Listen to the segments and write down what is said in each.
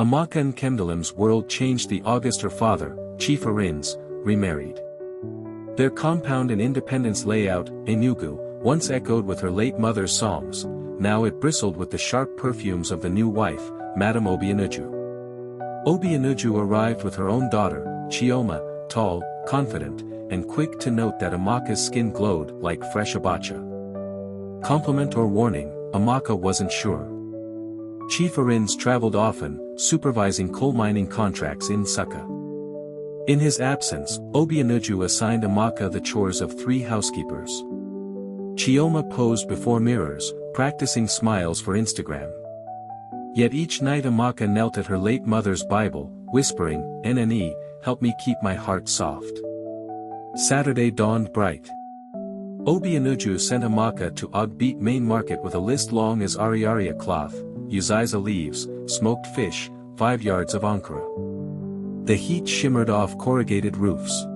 Amaka and Kendallum's world changed the August her father, Chief Arins, remarried. Their compound and independence layout, Enugu, once echoed with her late mother's songs, now it bristled with the sharp perfumes of the new wife, Madame Obianuju. Obianuju arrived with her own daughter, Chioma, tall, confident, and quick to note that Amaka's skin glowed like fresh abacha. Compliment or warning, Amaka wasn't sure. Chief Arins traveled often, supervising coal mining contracts in Saka. In his absence, Obianuju assigned Amaka the chores of 3 housekeepers. Chioma posed before mirrors, practicing smiles for Instagram. Yet each night Amaka knelt at her late mother's Bible, whispering, "Nne, help me keep my heart soft." Saturday dawned bright. Obianuju sent Amaka to Ogbeat Main Market with a list long as Ariaria cloth, Uziza leaves, smoked fish, 5 yards of ankara. The heat shimmered off corrugated roofs.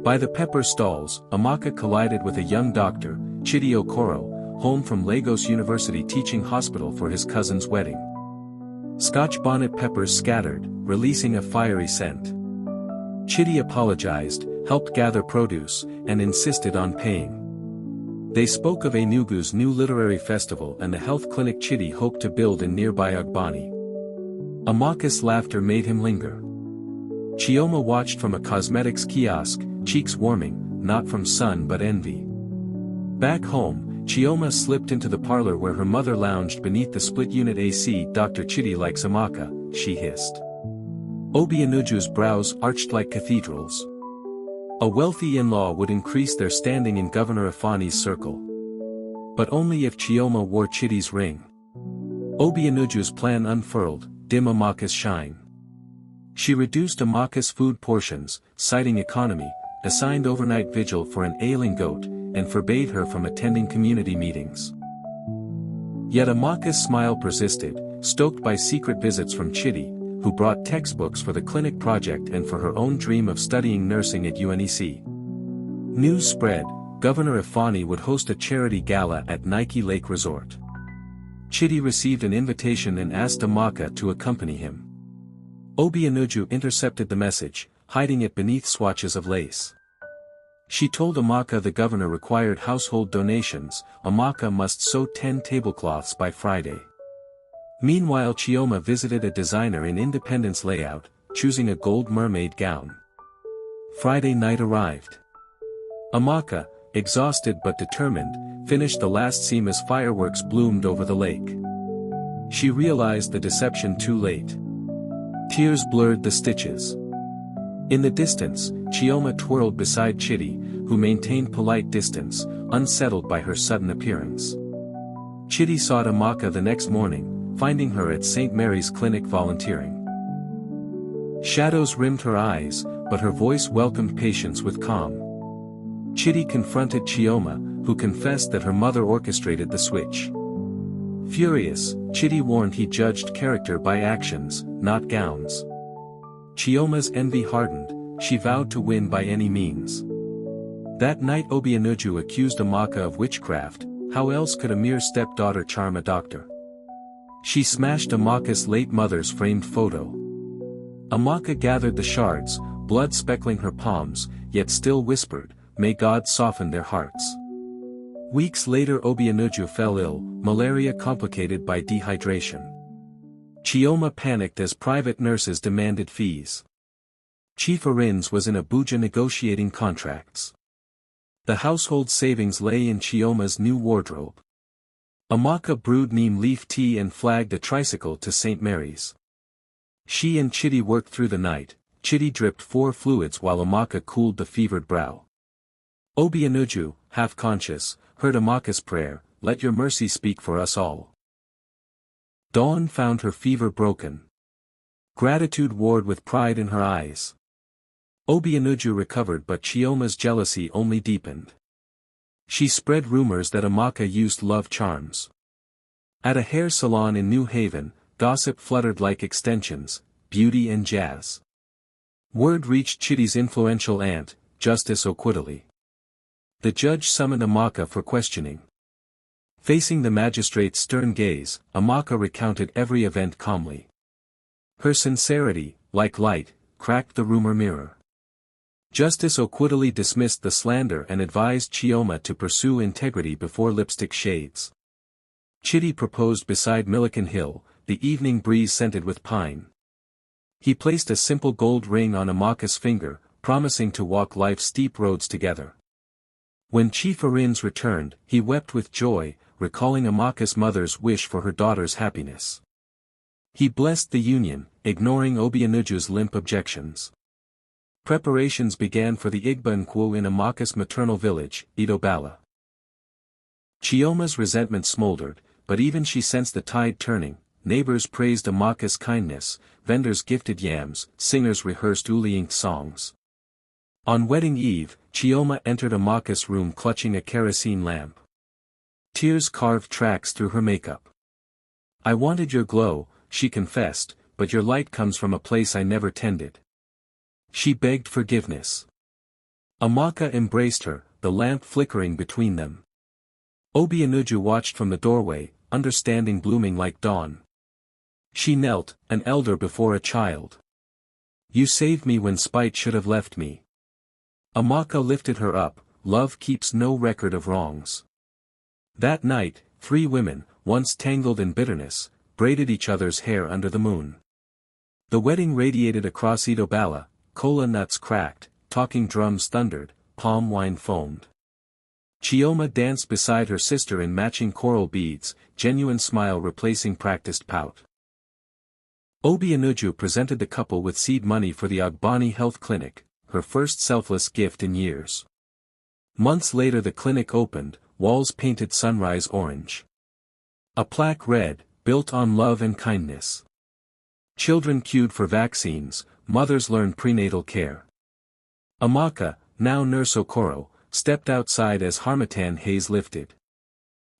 By the pepper stalls, Amaka collided with a young doctor, Chidi Okoro, home from Lagos University teaching hospital for his cousin's wedding. Scotch bonnet peppers scattered, releasing a fiery scent. Chidi apologized, helped gather produce, and insisted on paying. They spoke of Enugu's new literary festival and the health clinic Chidi hoped to build in nearby Ogbani. Amaka's laughter made him linger. Chioma watched from a cosmetics kiosk, cheeks warming, not from sun but envy. Back home, Chioma slipped into the parlor where her mother lounged beneath the split-unit AC. "Dr. Chidi likes Amaka," she hissed. Obianuju's brows arched like cathedrals. A wealthy in-law would increase their standing in Governor Afani's circle. But only if Chioma wore Chidi's ring. Obianuju's plan unfurled, dim Amaka's shine. She reduced Amaka's food portions, citing economy, assigned overnight vigil for an ailing goat, and forbade her from attending community meetings. Yet Amaka's smile persisted, stoked by secret visits from Chidi, who brought textbooks for the clinic project and for her own dream of studying nursing at UNEC. News spread, Governor Afani would host a charity gala at Nike Lake Resort. Chidi received an invitation and asked Amaka to accompany him. Obianuju intercepted the message, hiding it beneath swatches of lace. She told Amaka the governor required household donations. Amaka must sew 10 tablecloths by Friday. Meanwhile Chioma visited a designer in Independence layout, choosing a gold mermaid gown. Friday night arrived. Amaka, exhausted but determined, finished the last seam as fireworks bloomed over the lake. She realized the deception too late. Tears blurred the stitches. In the distance, Chioma twirled beside Chidi, who maintained polite distance, unsettled by her sudden appearance. Chidi sought Amaka the next morning, finding her at St. Mary's Clinic volunteering. Shadows rimmed her eyes, but her voice welcomed patience with calm. Chidi confronted Chioma, who confessed that her mother orchestrated the switch. Furious, Chidi warned he judged character by actions, not gowns. Chioma's envy hardened, she vowed to win by any means. That night Obianuju accused Amaka of witchcraft. How else could a mere stepdaughter charm a doctor? She smashed Amaka's late mother's framed photo. Amaka gathered the shards, blood speckling her palms, yet still whispered, "May God soften their hearts." Weeks later Obianuju fell ill, malaria complicated by dehydration. Chioma panicked as private nurses demanded fees. Chief Arins was in Abuja negotiating contracts. The household savings lay in Chioma's new wardrobe. Amaka brewed neem leaf tea and flagged a tricycle to St. Mary's. She and Chidi worked through the night. Chidi dripped 4 fluids while Amaka cooled the fevered brow. Obianuju, half-conscious, heard Amaka's prayer, "Let your mercy speak for us all." Dawn found her fever broken. Gratitude warred with pride in her eyes. Obianuju recovered but Chioma's jealousy only deepened. She spread rumors that Amaka used love charms. At a hair salon in New Haven, gossip fluttered like extensions, beauty and jazz. Word reached Chidi's influential aunt, Justice Okwudili. The judge summoned Amaka for questioning. Facing the magistrate's stern gaze, Amaka recounted every event calmly. Her sincerity, like light, cracked the rumor mirror. Justice Okwudili dismissed the slander and advised Chioma to pursue integrity before lipstick shades. Chidi proposed beside Milliken Hill, the evening breeze scented with pine. He placed a simple gold ring on Amaka's finger, promising to walk life's steep roads together. When Chief Arins returned, he wept with joy, recalling Amaka's mother's wish for her daughter's happiness. He blessed the union, ignoring Obianuju's limp objections. Preparations began for the Igba Nkwo in Amaka's maternal village, Idobala. Chioma's resentment smoldered, but even she sensed the tide turning. Neighbors praised Amaka's kindness, vendors gifted yams, singers rehearsed Uliink songs. On wedding eve, Chioma entered Amaka's room clutching a kerosene lamp. Tears carved tracks through her makeup. "I wanted your glow," she confessed, "but your light comes from a place I never tended." She begged forgiveness. Amaka embraced her, the lamp flickering between them. Obianuju watched from the doorway, understanding blooming like dawn. She knelt, an elder before a child. "You saved me when spite should have left me." Amaka lifted her up, love keeps no record of wrongs. That night, 3 women, once tangled in bitterness, braided each other's hair under the moon. The wedding radiated across Idobala, kola nuts cracked, talking drums thundered, palm wine foamed. Chioma danced beside her sister in matching coral beads, genuine smile replacing practiced pout. Obianuju presented the couple with seed money for the Agbani Health Clinic, her first selfless gift in years. Months later the clinic opened, walls painted sunrise orange. A plaque read, "Built on love and kindness." Children queued for vaccines, mothers learned prenatal care. Amaka, now Nurse Okoro, stepped outside as harmattan haze lifted.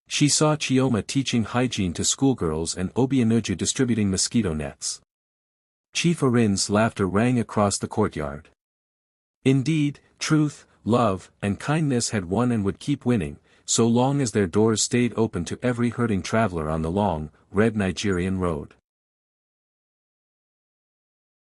She saw Chioma teaching hygiene to schoolgirls and Obianuju distributing mosquito nets. Chief Arin's laughter rang across the courtyard. Indeed, truth, love, and kindness had won and would keep winning, so long as their doors stayed open to every hurting traveler on the long, red Nigerian road.